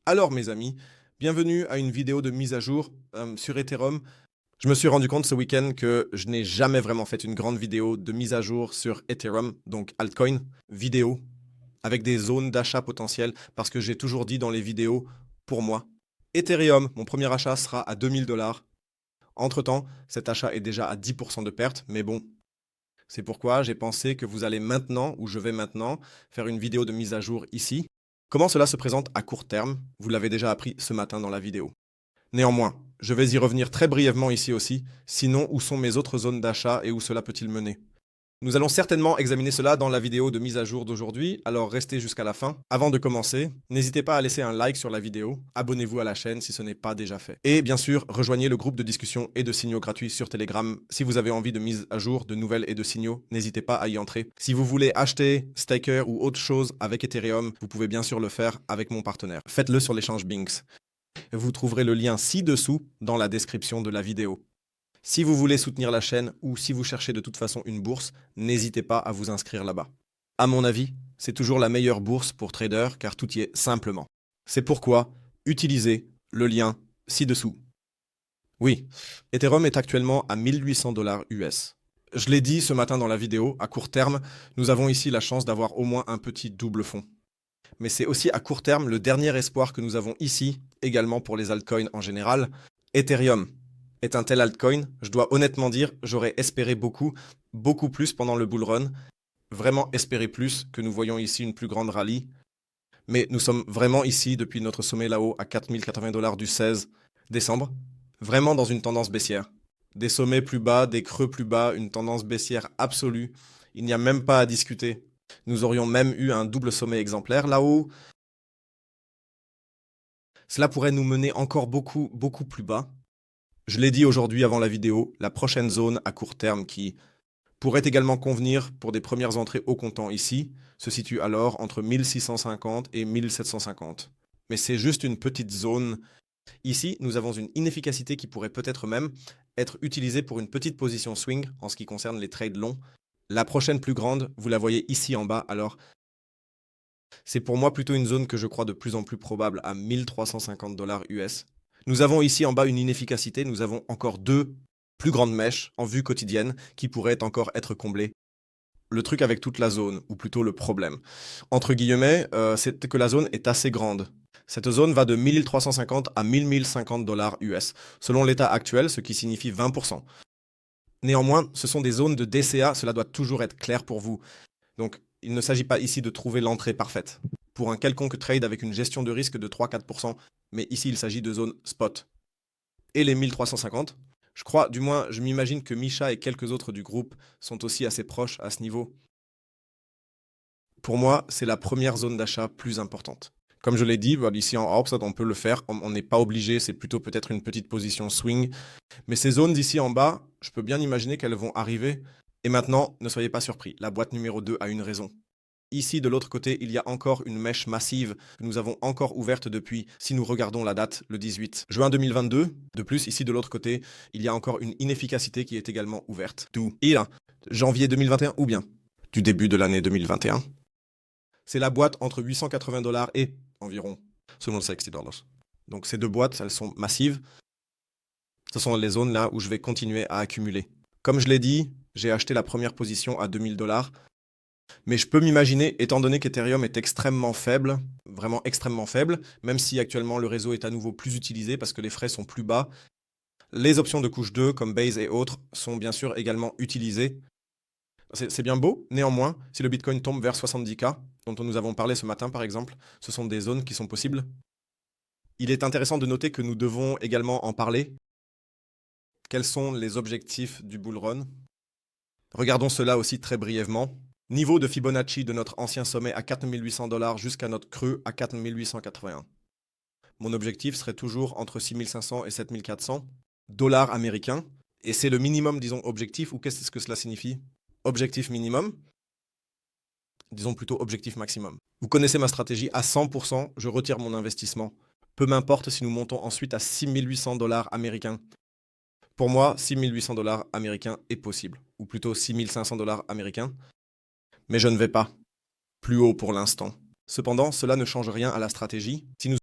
Alors mes amis, bienvenue à une vidéo de mise à jour sur Ethereum. Je me suis rendu compte ce week-end que je n'ai jamais vraiment fait une grande vidéo de mise à jour sur Ethereum, donc altcoin, vidéo, avec des zones d'achat potentielles, parce que j'ai toujours dit dans les vidéos, pour moi, Ethereum, mon premier achat sera à 2000 $. Entre-temps, cet achat est déjà à 10% de perte, mais bon, c'est pourquoi j'ai pensé que vous allez maintenant, ou je vais maintenant, faire une vidéo de mise à jour ici. Comment cela se présente à court terme, vous l'avez déjà appris ce matin dans la vidéo. Néanmoins, je vais y revenir très brièvement ici aussi, sinon où sont mes autres zones d'achat et où cela peut-il mener. Nous allons certainement examiner cela dans la vidéo de mise à jour d'aujourd'hui, alors restez jusqu'à la fin. Avant de commencer, n'hésitez pas à laisser un like sur la vidéo, abonnez-vous à la chaîne si ce n'est pas déjà fait. Et bien sûr, rejoignez le groupe de discussion et de signaux gratuits sur Telegram. Si vous avez envie de mise à jour, de nouvelles et de signaux, n'hésitez pas à y entrer. Si vous voulez acheter, staker ou autre chose avec Ethereum, vous pouvez bien sûr le faire avec mon partenaire. Faites-le sur l'échange Binx. Vous trouverez le lien ci-dessous dans la description de la vidéo. Si vous voulez soutenir la chaîne ou si vous cherchez de toute façon une bourse, n'hésitez pas à vous inscrire là-bas. À mon avis, c'est toujours la meilleure bourse pour traders car tout y est simplement. C'est pourquoi utilisez le lien ci-dessous. Oui, Ethereum est actuellement à 1800 $ US. Je l'ai dit ce matin dans la vidéo, à court terme, nous avons ici la chance d'avoir au moins un petit double fond. Mais c'est aussi à court terme le dernier espoir que nous avons ici, également pour les altcoins en général. Ethereum est un tel altcoin, je dois honnêtement dire, j'aurais espéré beaucoup plus pendant le bull run, vraiment espéré plus que nous voyons ici une plus grande rallye. Mais nous sommes vraiment ici depuis notre sommet là-haut à 4080 $ du 16 décembre, vraiment dans une tendance baissière. Des sommets plus bas, des creux plus bas, une tendance baissière absolue. Il n'y a même pas à discuter. Nous aurions même eu un double sommet exemplaire là-haut. Cela pourrait nous mener encore beaucoup plus bas. Je l'ai dit aujourd'hui avant la vidéo, la prochaine zone à court terme qui pourrait également convenir pour des premières entrées au comptant ici, se situe alors entre 1650 et 1750. Mais c'est juste une petite zone. Ici, nous avons une inefficacité qui pourrait peut-être même être utilisée pour une petite position swing en ce qui concerne les trades longs. La prochaine plus grande, vous la voyez ici en bas, alors c'est pour moi plutôt une zone que je crois de plus en plus probable à 1350 $ US. Nous avons ici en bas une inefficacité, nous avons encore deux plus grandes mèches en vue quotidienne qui pourraient encore être comblées. Le truc avec toute la zone, ou plutôt le problème, entre guillemets, c'est que la zone est assez grande. Cette zone va de 1350 à 1050 $ US, selon l'état actuel, ce qui signifie 20%. Néanmoins, ce sont des zones de DCA, cela doit toujours être clair pour vous. Donc, il ne s'agit pas ici de trouver l'entrée parfaite pour un quelconque trade avec une gestion de risque de 3-4%, mais ici il s'agit de zones spot. Et les 1350, je crois, du moins je m'imagine que Misha et quelques autres du groupe sont aussi assez proches à ce niveau. Pour moi, c'est la première zone d'achat plus importante. Comme je l'ai dit, ici en Orb, on peut le faire, on n'est pas obligé, c'est plutôt peut-être une petite position swing. Mais ces zones d'ici en bas, je peux bien imaginer qu'elles vont arriver. Et maintenant, ne soyez pas surpris, la boîte numéro 2 a une raison. Ici, de l'autre côté, il y a encore une mèche massive que nous avons encore ouverte depuis, si nous regardons la date, le 18 juin 2022. De plus, ici, de l'autre côté, il y a encore une inefficacité qui est également ouverte. D'où janvier 2021 ou bien du début de l'année 2021. C'est la boîte entre 880 $ et environ 60 $. Donc ces deux boîtes, elles sont massives. Ce sont les zones là où je vais continuer à accumuler. Comme je l'ai dit, j'ai acheté la première position à 2000 $. Mais je peux m'imaginer, étant donné qu'Ethereum est extrêmement faible, vraiment extrêmement faible, même si actuellement le réseau est à nouveau plus utilisé parce que les frais sont plus bas, les options de couche 2 comme Base et autres sont bien sûr également utilisées. C'est bien beau, néanmoins, si le Bitcoin tombe vers 70K, dont nous avons parlé ce matin par exemple, ce sont des zones qui sont possibles. Il est intéressant de noter que nous devons également en parler. Quels sont les objectifs du bull run? Regardons cela aussi très brièvement. Niveau de Fibonacci de notre ancien sommet à 4800 $ jusqu'à notre creux à 4881. Mon objectif serait toujours entre 6500 et 7400 $ américains. Et c'est le minimum, disons, objectif, ou qu'est-ce que cela signifie? Objectif minimum, disons plutôt objectif maximum. Vous connaissez ma stratégie, à 100%, je retire mon investissement. Peu m'importe si nous montons ensuite à 6800 $ américains. Pour moi, 6800 $ américains est possible, ou plutôt 6500 $ américains. Mais je ne vais pas plus haut pour l'instant. Cependant, cela ne change rien à la stratégie. Si nous